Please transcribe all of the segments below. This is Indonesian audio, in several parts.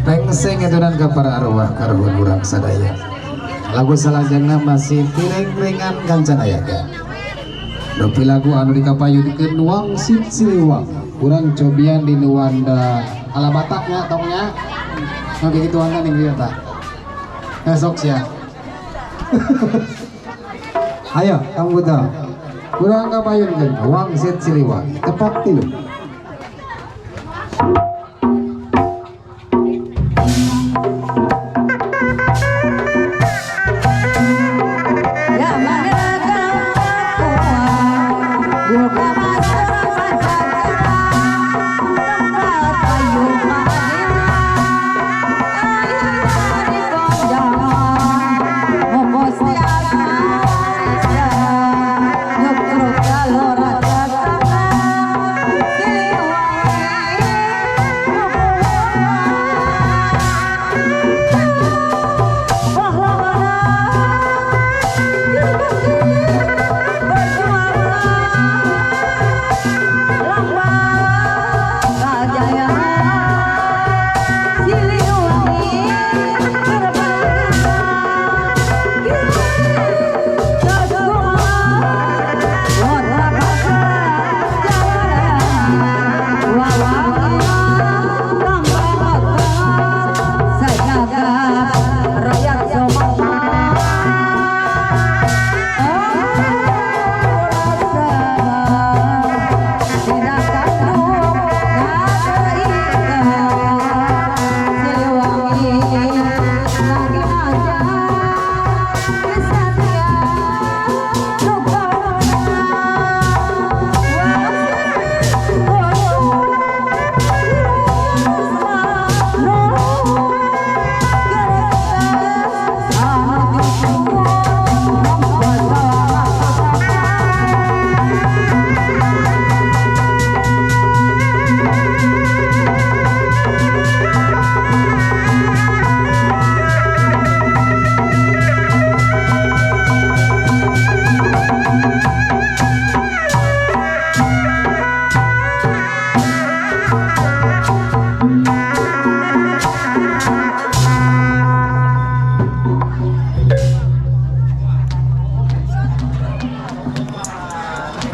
Pengseng itunan ke para arwah karuhun urang sadaya. Lagu salajengna masih tireng-ringan kancanayaga. Dupi lagu anu dikapayudikeun Wang Siliwang. Urang cobian di Nuwanda ala Bataknya tongnya. Oke gitu anda nih lihat tak. Esok ya. Ayo kamu betul kurang kapayun wangsit Siliwangi tepat tilu.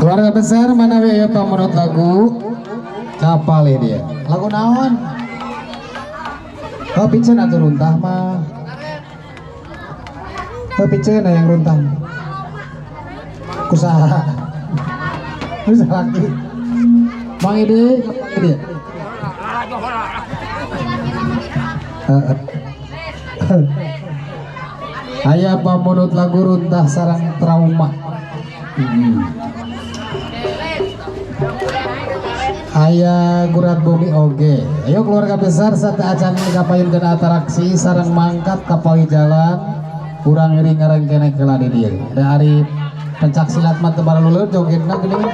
Keluarga besar mana ya menurut lagu kapal dia lagu naon oh pincen atau runtah mah oh pincen yang runtah kusaha lagi Bang Ide aya pamunut lagu runtah sarang trauma aya gurat bumi oge ayo keluarga besar sate acan kapayun kena atraksi sarang mangkat kapal jalan kurang iri ngarang kene keladi dia dari pencak silat mah teu bara luleur jogetna geuning